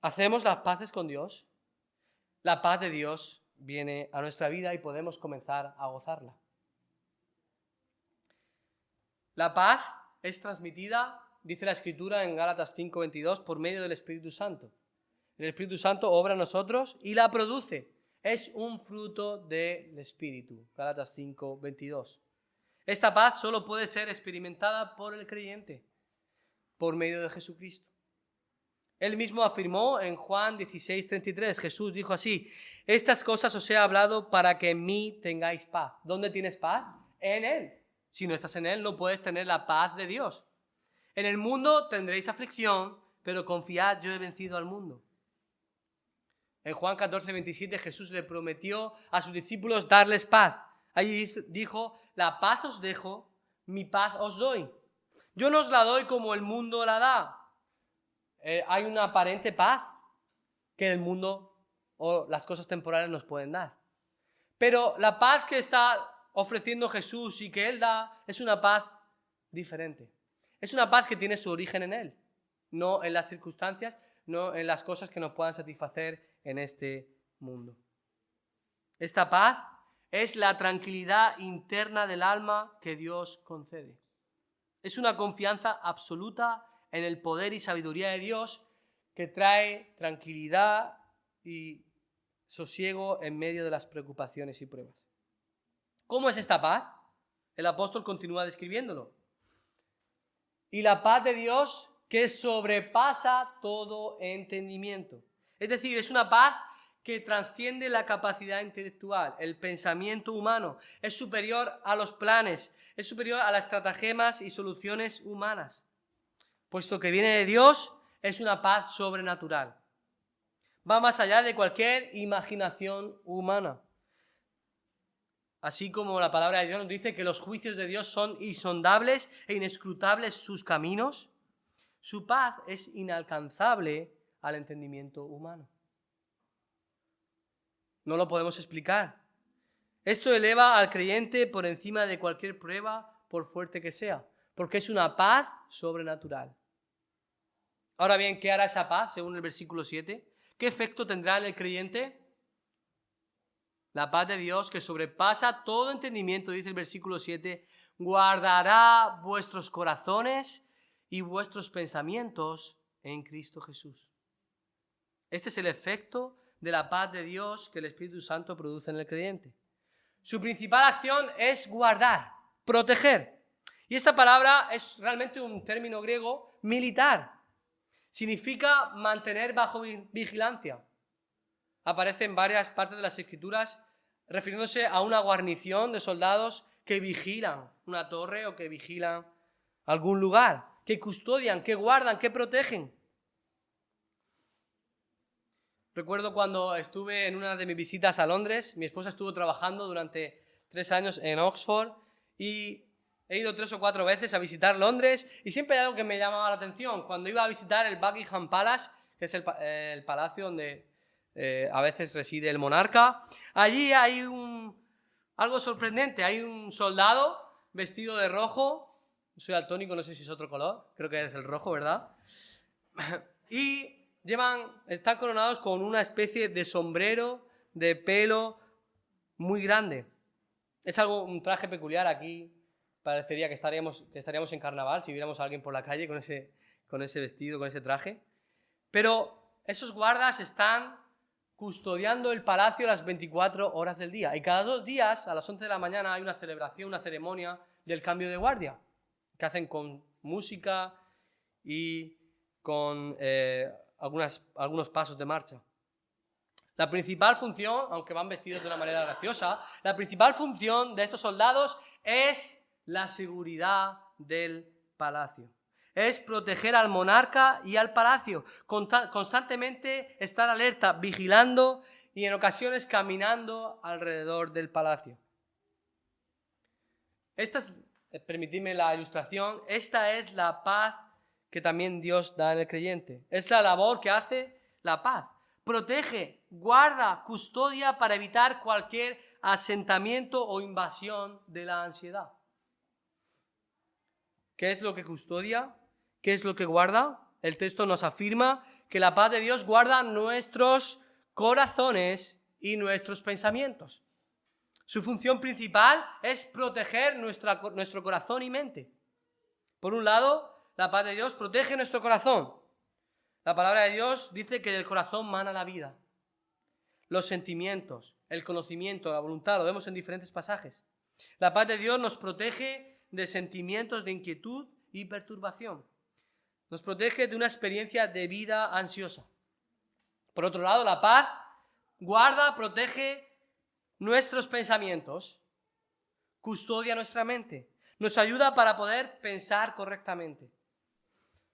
hacemos las paces con Dios, la paz de Dios viene a nuestra vida y podemos comenzar a gozarla. La paz es transmitida, dice la Escritura en Gálatas 5:22, por medio del Espíritu Santo. El Espíritu Santo obra en nosotros y la produce. Es un fruto del Espíritu. Gálatas 5:22. Esta paz solo puede ser experimentada por el creyente, por medio de Jesucristo. Él mismo afirmó en Juan 16:33, Jesús dijo así: estas cosas os he hablado para que en mí tengáis paz. ¿Dónde tienes paz? En Él. Si no estás en Él, no puedes tener la paz de Dios. En el mundo tendréis aflicción, pero confiad, yo he vencido al mundo. En Juan 14:27 Jesús le prometió a sus discípulos darles paz. Allí dijo: la paz os dejo, mi paz os doy. Yo no os la doy como el mundo la da. Hay una aparente paz que el mundo o las cosas temporales nos pueden dar. Pero la paz que está ofreciendo Jesús y que Él da es una paz diferente. Es una paz que tiene su origen en Él, no en las circunstancias, no en las cosas que nos puedan satisfacer en este mundo. Esta paz es la tranquilidad interna del alma que Dios concede. Es una confianza absoluta en el poder y sabiduría de Dios que trae tranquilidad y sosiego en medio de las preocupaciones y pruebas. ¿Cómo es esta paz? El apóstol continúa describiéndolo. Y la paz de Dios que sobrepasa todo entendimiento. Es decir, es una paz que trasciende la capacidad intelectual, el pensamiento humano. Es superior a los planes, es superior a las estratagemas y soluciones humanas. Puesto que viene de Dios, es una paz sobrenatural. Va más allá de cualquier imaginación humana. Así como la palabra de Dios nos dice que los juicios de Dios son insondables e inescrutables sus caminos, su paz es inalcanzable al entendimiento humano. No lo podemos explicar. Esto eleva al creyente por encima de cualquier prueba, por fuerte que sea, porque es una paz sobrenatural. Ahora bien, ¿qué hará esa paz según el versículo 7? ¿Qué efecto tendrá en el creyente? La paz de Dios que sobrepasa todo entendimiento, dice el versículo 7, guardará vuestros corazones y vuestros pensamientos en Cristo Jesús. Este es el efecto de la paz de Dios que el Espíritu Santo produce en el creyente. Su principal acción es guardar, proteger. Y esta palabra es realmente un término griego militar. Significa mantener bajo vigilancia. aparece en varias partes de las Escrituras refiriéndose a una guarnición de soldados que vigilan una torre o que vigilan algún lugar, que custodian, que guardan, que protegen. Recuerdo cuando estuve en una de mis visitas a Londres, mi esposa estuvo trabajando durante 3 años en Oxford y he ido 3 o 4 veces a visitar Londres y siempre hay algo que me llamaba la atención. Cuando iba a visitar el Buckingham Palace, que es el palacio donde a veces reside el monarca, allí hay algo sorprendente. Hay un soldado vestido de rojo, soy daltónico, no sé si es otro color, creo que es el rojo, ¿verdad? Y están coronados con una especie de sombrero de pelo muy grande. Es un traje peculiar. Aquí parecería que estaríamos en carnaval si viéramos a alguien por la calle con ese vestido, con ese traje. Pero esos guardas están custodiando el palacio las 24 horas del día. Y cada 2 días, a las 11 de la mañana, hay una celebración, una ceremonia del cambio de guardia, que hacen con música y con algunos pasos de marcha. La principal función, aunque van vestidos de una manera graciosa, la principal función de estos soldados es la seguridad del palacio. Es proteger al monarca y al palacio, constantemente estar alerta, vigilando y en ocasiones caminando alrededor del palacio. Permitidme la ilustración, esta es la paz que también Dios da en el creyente. Es la labor que hace la paz. Protege, guarda, custodia para evitar cualquier asentamiento o invasión de la ansiedad. ¿Qué es lo que custodia? ¿Qué es lo que guarda? El texto nos afirma que la paz de Dios guarda nuestros corazones y nuestros pensamientos. Su función principal es proteger nuestro corazón y mente. Por un lado, la paz de Dios protege nuestro corazón. La palabra de Dios dice que del corazón mana la vida. Los sentimientos, el conocimiento, la voluntad, lo vemos en diferentes pasajes. La paz de Dios nos protege de sentimientos de inquietud y perturbación. Nos protege de una experiencia de vida ansiosa. Por otro lado, la paz guarda, protege nuestros pensamientos, custodia nuestra mente, nos ayuda para poder pensar correctamente.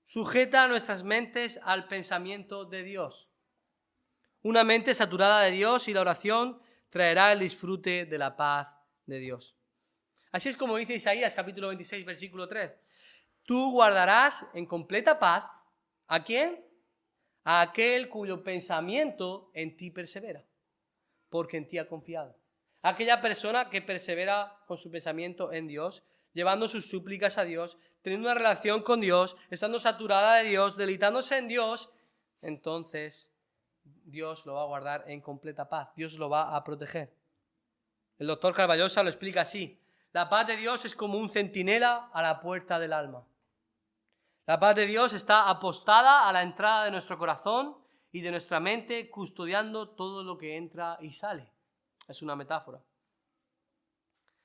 Sujeta nuestras mentes al pensamiento de Dios. Una mente saturada de Dios y la oración traerá el disfrute de la paz de Dios. Así es como dice Isaías capítulo 26, versículo 3. Tú guardarás en completa paz, ¿a quién? A aquel cuyo pensamiento en ti persevera, porque en ti ha confiado. Aquella persona que persevera con su pensamiento en Dios, llevando sus súplicas a Dios, teniendo una relación con Dios, estando saturada de Dios, deleitándose en Dios, entonces Dios lo va a guardar en completa paz. Dios lo va a proteger. El doctor Carballosa lo explica así. La paz de Dios es como un centinela a la puerta del alma. La paz de Dios está apostada a la entrada de nuestro corazón y de nuestra mente, custodiando todo lo que entra y sale. Es una metáfora.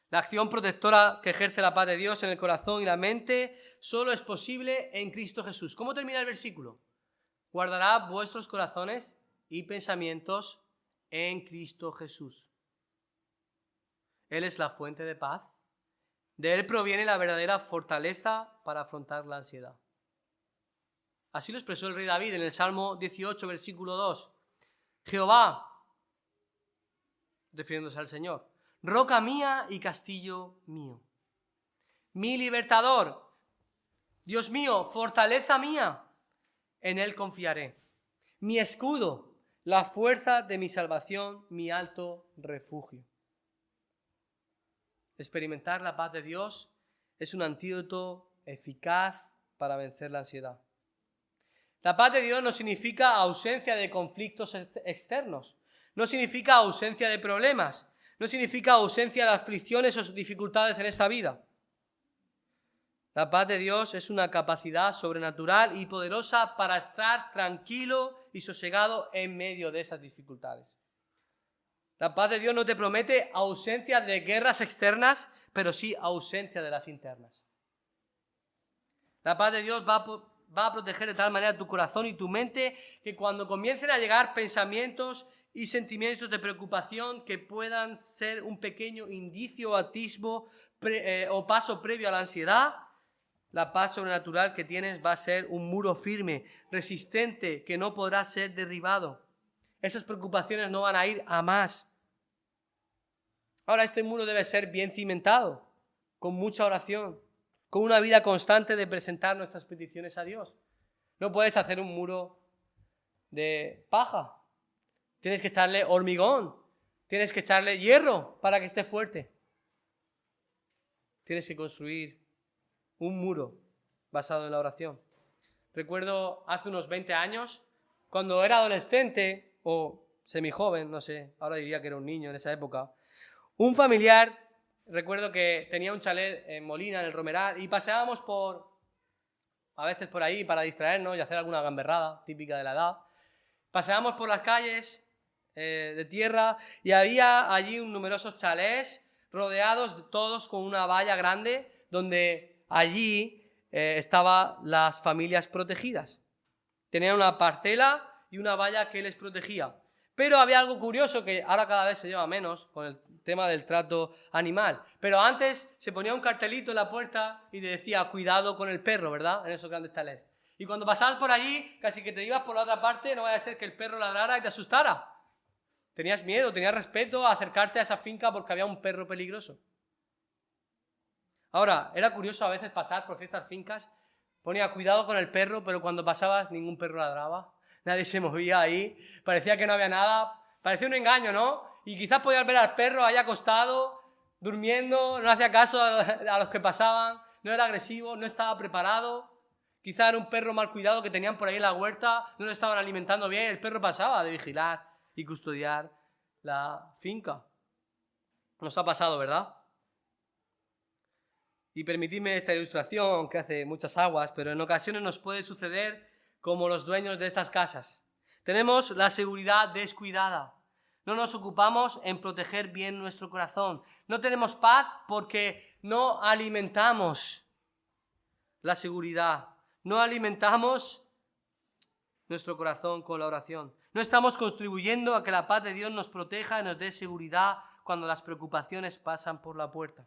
La acción protectora que ejerce la paz de Dios en el corazón y la mente solo es posible en Cristo Jesús. ¿Cómo termina el versículo? Guardará vuestros corazones y pensamientos en Cristo Jesús. Él es la fuente de paz. De Él proviene la verdadera fortaleza para afrontar la ansiedad. Así lo expresó el rey David en el Salmo 18, versículo 2. Jehová, refiriéndose al Señor, roca mía y castillo mío, mi libertador, Dios mío, fortaleza mía, en Él confiaré. Mi escudo, la fuerza de mi salvación, mi alto refugio. Experimentar la paz de Dios es un antídoto eficaz para vencer la ansiedad. La paz de Dios no significa ausencia de conflictos externos, no significa ausencia de problemas, no significa ausencia de aflicciones o dificultades en esta vida. La paz de Dios es una capacidad sobrenatural y poderosa para estar tranquilo y sosegado en medio de esas dificultades. La paz de Dios no te promete ausencia de guerras externas, pero sí ausencia de las internas. La paz de Dios va a proteger de tal manera tu corazón y tu mente que cuando comiencen a llegar pensamientos y sentimientos de preocupación que puedan ser un pequeño indicio o atisbo o paso previo a la ansiedad, la paz sobrenatural que tienes va a ser un muro firme, resistente, que no podrá ser derribado. Esas preocupaciones no van a ir a más. Ahora, este muro debe ser bien cimentado, con mucha oración, con una vida constante de presentar nuestras peticiones a Dios. No puedes hacer un muro de paja. Tienes que echarle hormigón, tienes que echarle hierro para que esté fuerte. Tienes que construir un muro basado en la oración. Recuerdo hace unos 20 años, cuando era adolescente o semijoven, no sé, ahora diría que era un niño en esa época, un familiar, recuerdo que tenía un chalet en Molina, en el Romeral, y paseábamos a veces por ahí para distraernos y hacer alguna gamberrada típica de la edad. Paseábamos por las calles de tierra y había allí numerosos chalés rodeados todos con una valla grande donde allí estaban las familias protegidas. Tenían una parcela y una valla que les protegía. Pero había algo curioso que ahora cada vez se lleva menos con el tema del trato animal. Pero antes se ponía un cartelito en la puerta y te decía cuidado con el perro, ¿verdad? En esos grandes chalés. Y cuando pasabas por allí, casi que te ibas por la otra parte, no vaya a ser que el perro ladrara y te asustara. Tenías miedo, tenías respeto a acercarte a esa finca porque había un perro peligroso. Ahora, era curioso a veces pasar por ciertas fincas, ponía cuidado con el perro, pero cuando pasabas ningún perro ladraba, nadie se movía ahí, parecía que no había nada, parecía un engaño, ¿no? Y quizás podías ver al perro ahí acostado, durmiendo, no hacía caso a los que pasaban, no era agresivo, no estaba preparado. Quizás era un perro mal cuidado que tenían por ahí en la huerta, no lo estaban alimentando bien, el perro pasaba de vigilar y custodiar la finca. Nos ha pasado, ¿verdad? Y permitidme esta ilustración que hace muchas aguas, pero en ocasiones nos puede suceder como los dueños de estas casas. Tenemos la seguridad descuidada. No nos ocupamos en proteger bien nuestro corazón. No tenemos paz porque no alimentamos la seguridad. No alimentamos nuestro corazón con la oración. No estamos contribuyendo a que la paz de Dios nos proteja y nos dé seguridad cuando las preocupaciones pasan por la puerta.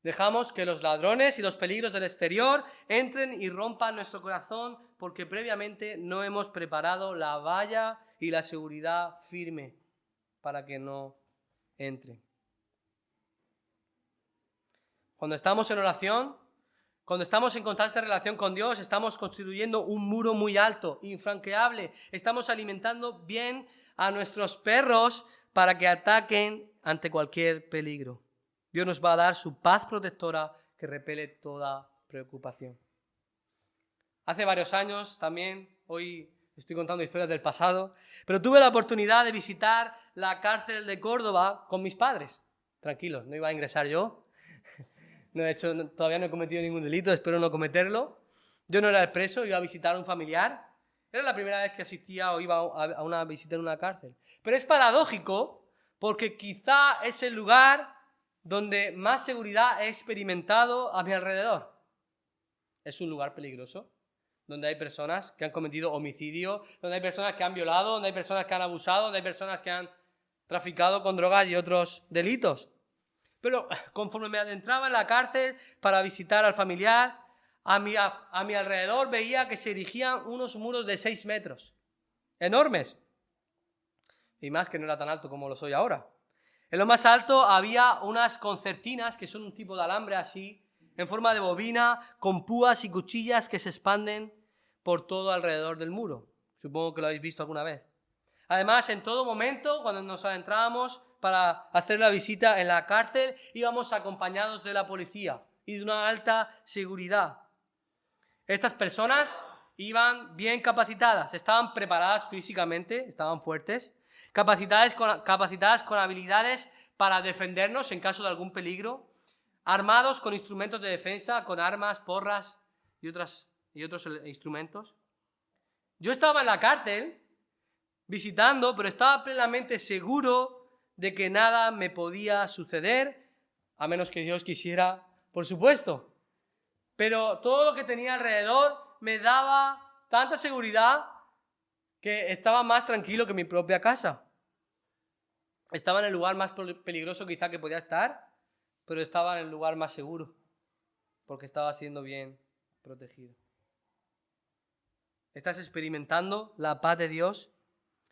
Dejamos que los ladrones y los peligros del exterior entren y rompan nuestro corazón porque previamente no hemos preparado la valla y la seguridad firme para que no entre. Cuando estamos en oración, cuando estamos en constante relación con Dios, estamos construyendo un muro muy alto, infranqueable. Estamos alimentando bien a nuestros perros para que ataquen ante cualquier peligro. Dios nos va a dar su paz protectora que repele toda preocupación. Hace varios años también, hoy estoy contando historias del pasado, pero tuve la oportunidad de visitar la cárcel de Córdoba con mis padres. Tranquilos, no iba a ingresar yo. Todavía no he cometido ningún delito, espero no cometerlo. Yo no era el preso, iba a visitar a un familiar. Era la primera vez que asistía o iba a una visita en una cárcel. Pero es paradójico porque quizá es el lugar donde más seguridad he experimentado a mi alrededor. Es un lugar peligroso, donde hay personas que han cometido homicidio, donde hay personas que han violado, donde hay personas que han abusado, donde hay personas que han traficado con drogas y otros delitos. Pero conforme me adentraba en la cárcel para visitar al familiar, a mi alrededor veía que se erigían unos muros de 6 metros, enormes. Y más que no era tan alto como lo soy ahora. En lo más alto había unas concertinas, que son un tipo de alambre así, en forma de bobina, con púas y cuchillas que se expanden por todo alrededor del muro. Supongo que lo habéis visto alguna vez. Además, en todo momento, cuando nos adentrábamos para hacer la visita en la cárcel, íbamos acompañados de la policía y de una alta seguridad. Estas personas iban bien capacitadas, estaban preparadas físicamente, estaban fuertes, capacitadas con habilidades para defendernos en caso de algún peligro, armados con instrumentos de defensa, con armas, porras y otros instrumentos. Yo estaba en la cárcel visitando, pero estaba plenamente seguro de que nada me podía suceder, a menos que Dios quisiera, por supuesto. Pero todo lo que tenía alrededor me daba tanta seguridad que estaba más tranquilo que mi propia casa. Estaba en el lugar más peligroso quizá que podía estar, pero estaba en el lugar más seguro, porque estaba siendo bien protegido. ¿Estás experimentando la paz de Dios?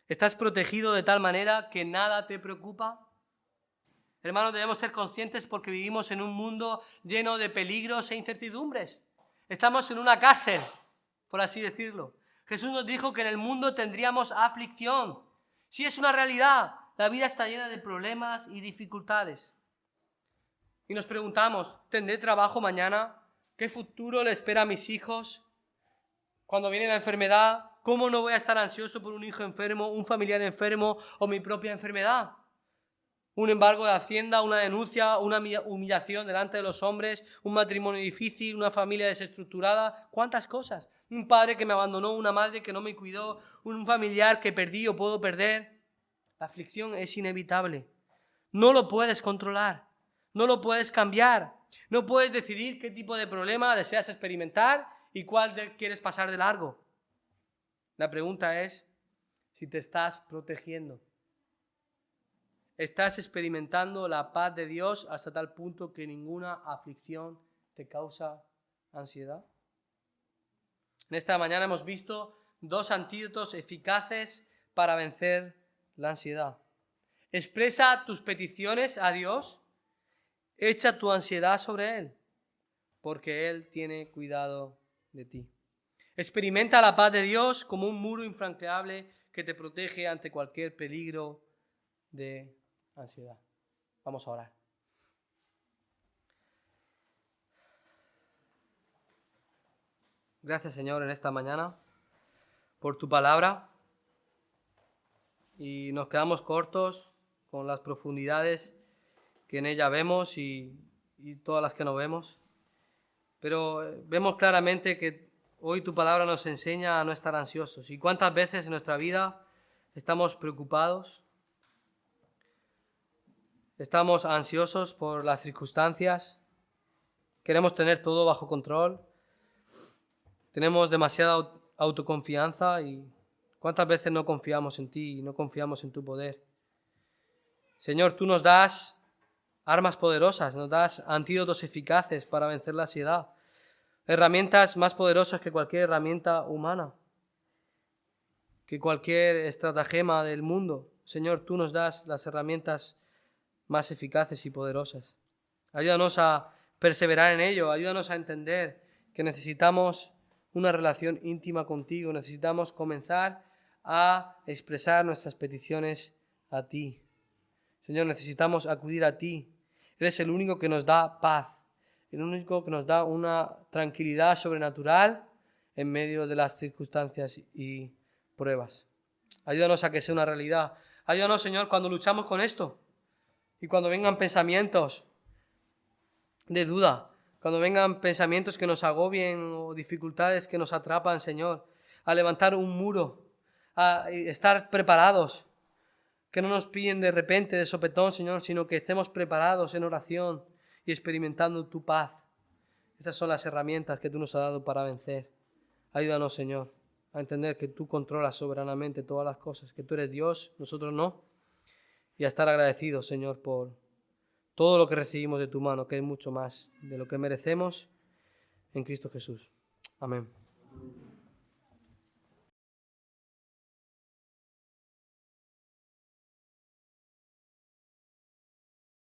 ¿Estás protegido de tal manera que nada te preocupa? Hermanos, debemos ser conscientes porque vivimos en un mundo lleno de peligros e incertidumbres. Estamos en una cárcel, por así decirlo. Jesús nos dijo que en el mundo tendríamos aflicción. Sí, es una realidad. La vida está llena de problemas y dificultades. Y nos preguntamos, ¿tendré trabajo mañana? ¿Qué futuro le espera a mis hijos? Cuando viene la enfermedad, ¿cómo no voy a estar ansioso por un hijo enfermo, un familiar enfermo o mi propia enfermedad? Un embargo de Hacienda, una denuncia, una humillación delante de los hombres, un matrimonio difícil, una familia desestructurada, ¿cuántas cosas? Un padre que me abandonó, una madre que no me cuidó, un familiar que perdí o puedo perder. La aflicción es inevitable. No lo puedes controlar, no lo puedes cambiar, no puedes decidir qué tipo de problema deseas experimentar y cuál quieres pasar de largo. La pregunta es si te estás protegiendo. ¿Estás experimentando la paz de Dios hasta tal punto que ninguna aflicción te causa ansiedad? En esta mañana hemos visto 2 antídotos eficaces para vencer la ansiedad. Expresa tus peticiones a Dios, echa tu ansiedad sobre Él, porque Él tiene cuidado de ti. Experimenta la paz de Dios como un muro infranqueable que te protege ante cualquier peligro de ansiedad. Vamos a orar. Gracias, Señor, en esta mañana por tu palabra. Y nos quedamos cortos con las profundidades que en ella vemos y todas las que no vemos. Pero vemos claramente que hoy tu palabra nos enseña a no estar ansiosos. ¿Y cuántas veces en nuestra vida estamos preocupados? Estamos ansiosos por las circunstancias. Queremos tener todo bajo control. Tenemos demasiada autoconfianza y ¿cuántas veces no confiamos en ti y no confiamos en tu poder? Señor, tú nos das armas poderosas, nos das antídotos eficaces para vencer la ansiedad, herramientas más poderosas que cualquier herramienta humana, que cualquier estratagema del mundo. Señor, tú nos das las herramientas más eficaces y poderosas. Ayúdanos a perseverar en ello, ayúdanos a entender que necesitamos una relación íntima contigo, necesitamos comenzar a expresar nuestras peticiones a ti. Señor, necesitamos acudir a ti. Eres el único que nos da paz, el único que nos da una tranquilidad sobrenatural en medio de las circunstancias y pruebas. Ayúdanos a que sea una realidad. Ayúdanos, Señor, cuando luchamos con esto y cuando vengan pensamientos de duda, cuando vengan pensamientos que nos agobien o dificultades que nos atrapan, Señor, a levantar un muro, a estar preparados, que no nos pillen de repente, de sopetón, Señor, sino que estemos preparados en oración y experimentando tu paz. Estas son las herramientas que tú nos has dado para vencer. Ayúdanos, Señor, a entender que tú controlas soberanamente todas las cosas, que tú eres Dios, nosotros no, y a estar agradecidos, Señor, por todo lo que recibimos de tu mano, que es mucho más de lo que merecemos en Cristo Jesús. Amén.